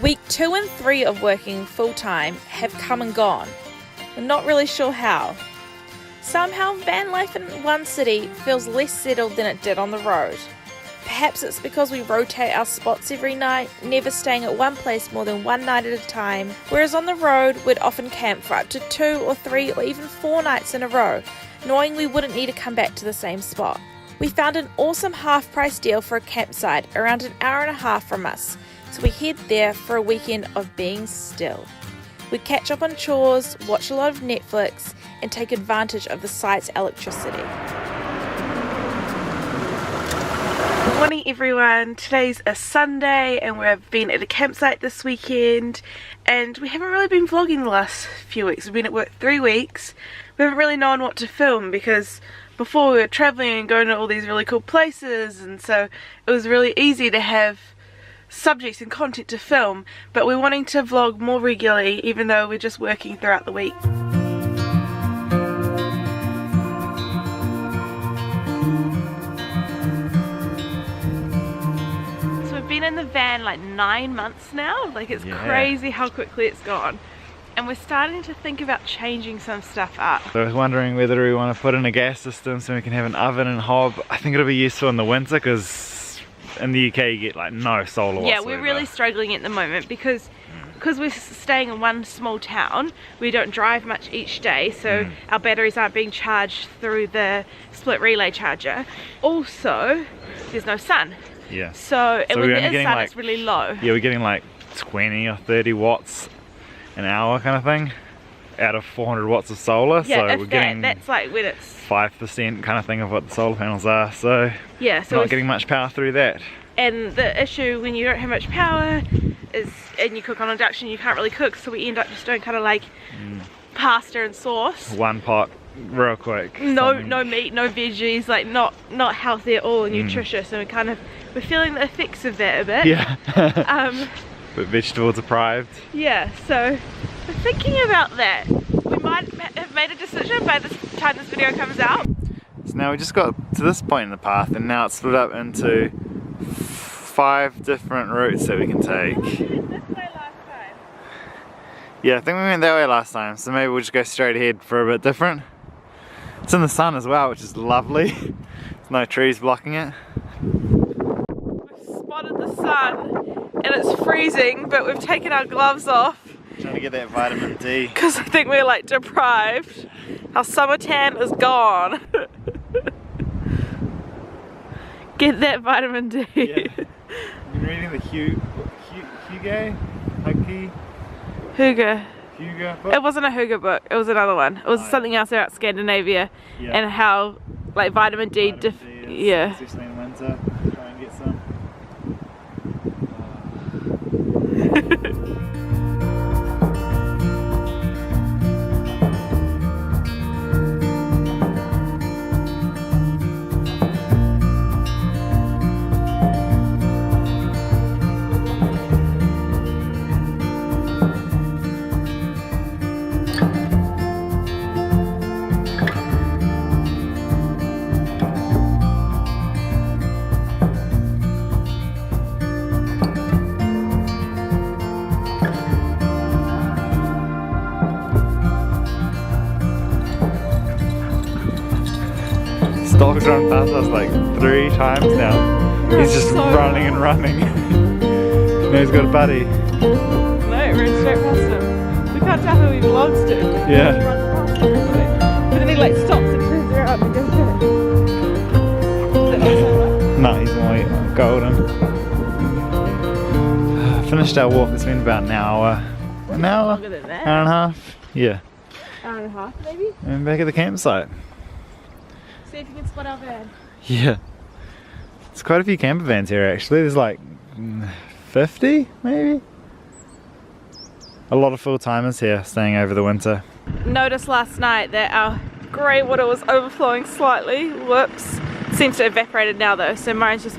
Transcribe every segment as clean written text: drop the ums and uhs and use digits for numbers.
Week 2 and 3 of working full-time have come and gone. We're not really sure how. Somehow van life in one city feels less settled than it did on the road. Perhaps it's because we rotate our spots every night, never staying at one place more than one night at a time, whereas on the road we'd often camp for up to 2 or 3 or even 4 nights in a row, knowing we wouldn't need to come back to the same spot. We found an awesome half-price deal for a campsite around an hour and a half from us, so we head there for a weekend of being still. We catch up on chores, watch a lot of Netflix, and take advantage of the site's electricity. Good morning everyone, today's a Sunday and we've been at a campsite this weekend and we haven't really been vlogging the last few weeks. We've been at work 3 weeks. We haven't really known what to film because before we were travelling and going to all these really cool places, and so it was really easy to have subjects and content to film, but we're wanting to vlog more regularly even though we're just working throughout the week. So we've been in the van like 9 months now, like it's crazy how quickly it's gone. And we're starting to think about changing some stuff up. So I was wondering whether we want to put in a gas system so we can have an oven and hob. I think it'll be useful in the winter because in the UK you get like no solar whatsoever. Yeah, we're really struggling at the moment because we're staying in one small town. We don't drive much each day, so our batteries aren't being charged through the split relay charger. Also, there's no sun. Yeah. So when there is sun, it's really low. Yeah, we're getting like 20 or 30 watts an hour kind of thing out of 400 watts of solar. Yeah, so if we're getting that's like when it's 5% kind of thing of what the solar panels are. So yeah, so not getting much power through that. And the issue when you don't have much power is, and you cook on induction, you can't really cook, so we end up just doing kind of like pasta and sauce. One pot, real quick. No meat, no veggies, like not healthy at all and nutritious, and we're feeling the effects of that a bit. Yeah. But vegetable deprived. Yeah, so we're thinking about that. We might have made a decision by the time this video comes out. So now we just got to this point in the path and now it's split up into 5 different routes that we can take. We went this way last time. Yeah, I think we went that way last time, so maybe we'll just go straight ahead for a bit different. It's in the sun as well, which is lovely. There's no trees blocking it. We've spotted the sun and it's freezing, but we've taken our gloves off. Trying to get that vitamin D. Because I think we're like deprived. Our summer tan is gone. Get that vitamin D. Yeah. I've been reading the Hugo book. It wasn't a Hugo book, it was another one. It was something else about Scandinavia and how like vitamin D yeah. Especially in winter, try and get some. Dog's run past us like 3 times now. He's just running and running. Now he's got a buddy. No, it ran straight past him. We can't tell who he belongs to. Yeah. He runs past him, but then he like stops and turns around and goes back. Is that No, he's white, golden. Finished our walk, it's been about an hour. An hour? Longer than that. Hour and a half? Yeah. Hour and a half maybe? And back at the campsite. See if you can spot our van. Yeah. There's quite a few camper vans here actually. There's like 50 maybe? A lot of full-timers here staying over the winter. Noticed last night that our grey water was overflowing slightly. Whoops. Seems to have evaporated now though, so Marian's just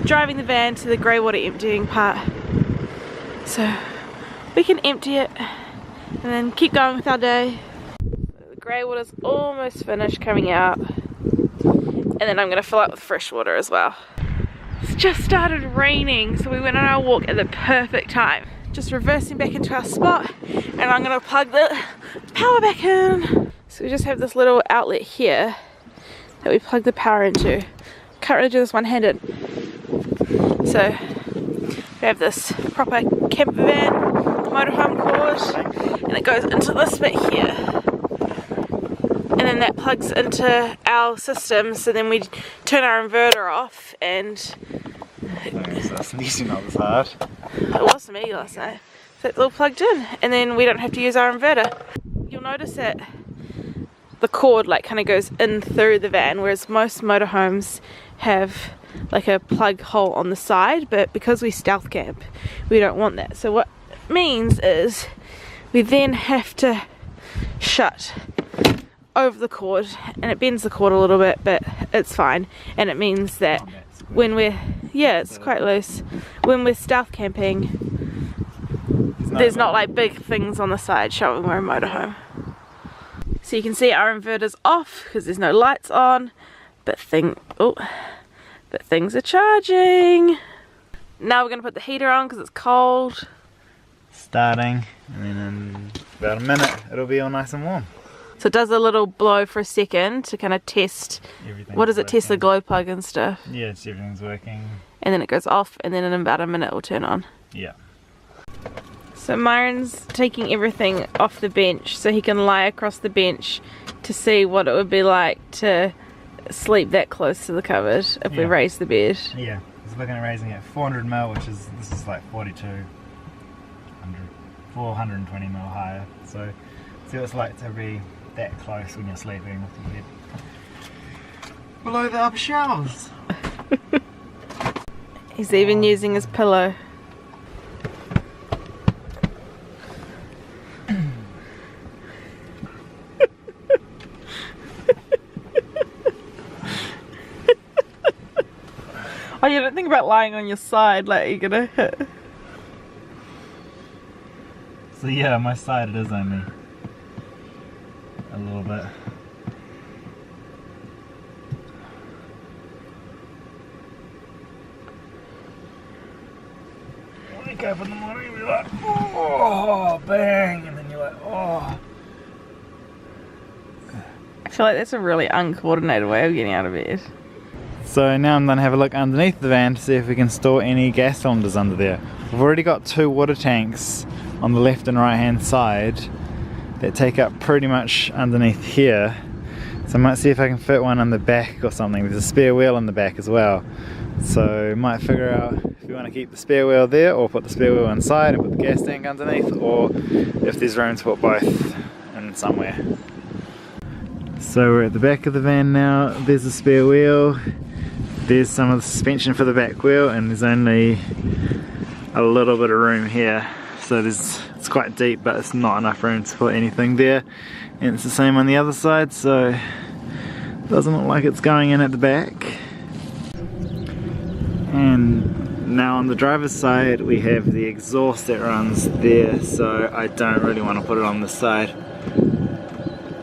driving the van to the grey water emptying part. So we can empty it and then keep going with our day. The grey water's almost finished coming out. And then I'm going to fill up with fresh water as well. It's just started raining, so we went on our walk at the perfect time. just reversing back into our spot, and I'm gonna plug the power back in. So we just have this little outlet here that we plug the power into. Can't really do this one-handed. So we have this proper campervan motorhome cord, and it goes into this bit here. And then that plugs into our system, so then we turn our inverter off, and That's usually not as hard. it was for me last night. So it's all plugged in, and then we don't have to use our inverter. You'll notice that the cord like kind of goes in through the van, whereas most motorhomes have like a plug hole on the side, but because we stealth camp, we don't want that. So what it means is we then have to shut over the cord, and it bends the cord a little bit, but it's fine. And it means that when we're, yeah, it's quite loose. When we're stealth camping, there's not like big things on the side showing we're a motorhome. So you can see our inverter's off because there's no lights on, but things are charging. Now we're gonna put the heater on because it's cold. Starting, and then in about a minute it'll be all nice and warm. So it does a little blow for a second to kind of test, what does it test, the glow plug and stuff? Yeah, it's everything's working. And then it goes off, and then in about a minute it will turn on. Yeah. So Myron's taking everything off the bench so he can lie across the bench to see what it would be like to sleep that close to the cupboard if we raise the bed. Yeah, he's looking at raising it 400 mil, which is, this is like 420 mil higher. So see what it's like to be that close when you're sleeping with your head below the upper shelves. He's even using his pillow. Oh, you don't think about lying on your side, like you're gonna hit. So yeah, my side it is only a little bit. Wake up in the morning and you're like, oh, bang, and then you're like, oh. I feel like that's a really uncoordinated way of getting out of bed. So now I'm going to have a look underneath the van to see if we can store any gas cylinders under there. We've already got 2 water tanks on the left and right hand side that take up pretty much underneath here. So I might see if I can fit one on the back or something. There's a spare wheel on the back as well. So I might figure out if we want to keep the spare wheel there or put the spare wheel inside and put the gas tank underneath, or if there's room to put both in somewhere. So we're at the back of the van now. There's a spare wheel. There's some of the suspension for the back wheel, and there's only a little bit of room here. So it's quite deep, but it's not enough room to put anything there. And it's the same on the other side, so it doesn't look like it's going in at the back. And now on the driver's side we have the exhaust that runs there, so I don't really want to put it on this side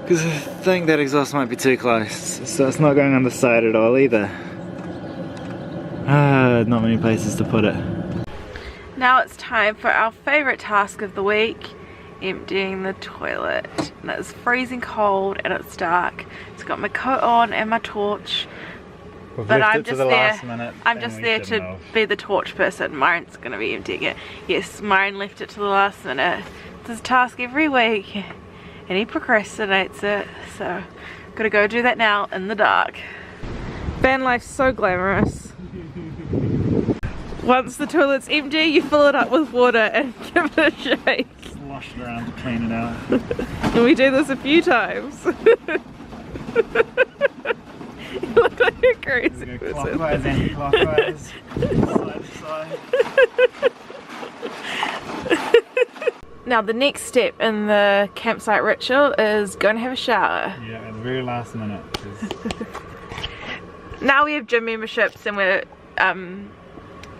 because I think that exhaust might be too close. So it's not going on the side at all either. Not many places to put it. Now it's time for our favourite task of the week, emptying the toilet. And it's freezing cold and it's dark. It's got my coat on and my torch. But I'm just there. I'm just there to be the torch person. Myron's gonna be emptying it. Yes, Myron left it to the last minute. It's his task every week, and he procrastinates it. So, gotta go do that now in the dark. Van life's so glamorous. Once the toilet's empty, you fill it up with water and give it a shake. Slosh it around to clean it out. And we do this a few times. You look like a crazy person. Clockwise, anti-clockwise, side to side. Now the next step in the campsite ritual is going to have a shower. Yeah, at the very last minute. Now we have gym memberships and we're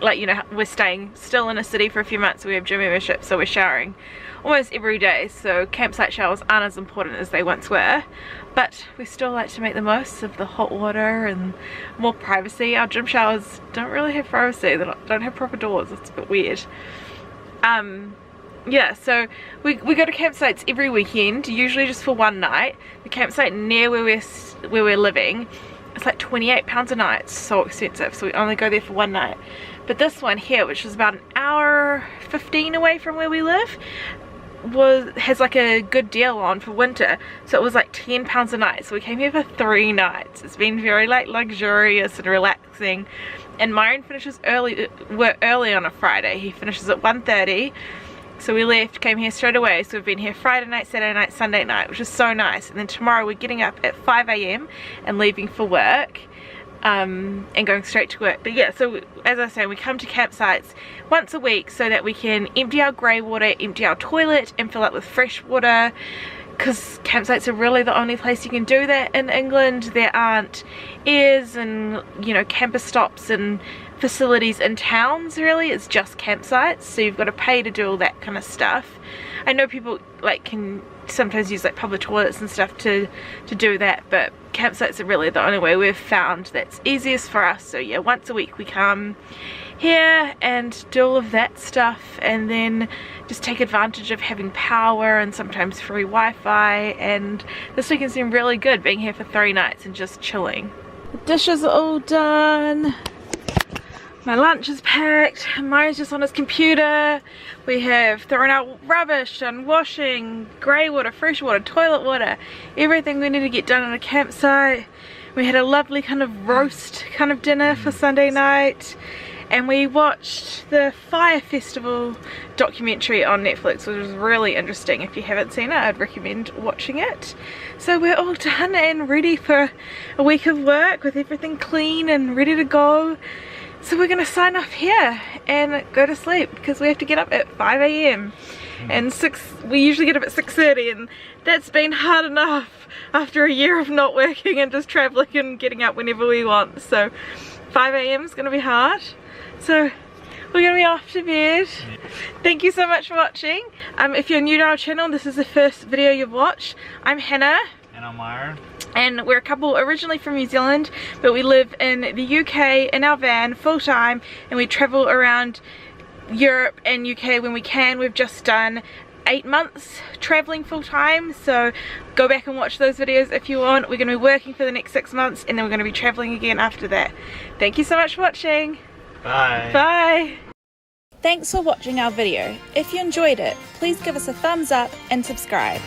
like, you know, we're staying still in a city for a few months, so we have gym memberships, so we're showering almost every day, so campsite showers aren't as important as they once were, but we still like to make the most of the hot water and more privacy. Our gym showers don't really have privacy, they don't have proper doors, it's a bit weird. Yeah, so we go to campsites every weekend, usually just for one night. The campsite near where we're living, it's like £28 a night. It's so expensive, so we only go there for one night. But this one here, which is about an hour 15 away from where we live, has like a good deal on for winter, so it was like £10 a night. So we came here for 3 nights. It's been very like luxurious and relaxing. And Myron finishes early on a Friday. He finishes at 1:30. So we left, came here straight away. So we've been here Friday night, Saturday night, Sunday night, which is so nice. And then tomorrow we're getting up at 5 AM and leaving for work, and going straight to work. But yeah, so as I say, we come to campsites once a week so that we can empty our grey water, empty our toilet, and fill up with fresh water. Because campsites are really the only place you can do that in England. There aren't airs and, you know, camper stops and facilities in towns really. It's just campsites, so you've got to pay to do all that kind of stuff. I know people like can sometimes use like public toilets and stuff to do that, but campsites are really the only way we've found that's easiest for us. So yeah, once a week we come here and do all of that stuff, and then just take advantage of having power and sometimes free Wi-Fi. And this weekend's been really good, being here for 3 nights and just chilling. The dishes are all done. My lunch is packed. Myron's just on his computer. We have thrown out rubbish and washing, grey water, fresh water, toilet water, everything we need to get done on a campsite. We had a lovely kind of roast kind of dinner for Sunday night. And we watched the Fire Festival documentary on Netflix, which was really interesting. If you haven't seen it, I'd recommend watching it. So we're all done and ready for a week of work with everything clean and ready to go. So we're going to sign off here and go to sleep because we have to get up at 5 AM. And we usually get up at 6:30, and that's been hard enough after a year of not working and just travelling and getting up whenever we want. So 5 AM is going to be hard. So we're going to be off to bed. Thank you so much for watching. If you're new to our channel, this is the first video you've watched. I'm Hannah. And I'm Myron. And we're a couple originally from New Zealand, but we live in the UK in our van full time, and we travel around Europe and UK when we can. We've just done 8 months traveling full time, so go back and watch those videos if you want. We're going to be working for the next 6 months, and then we're going to be traveling again after that. Thank you so much for watching. Bye. Bye. Thanks for watching our video. If you enjoyed it, please give us a thumbs up and subscribe.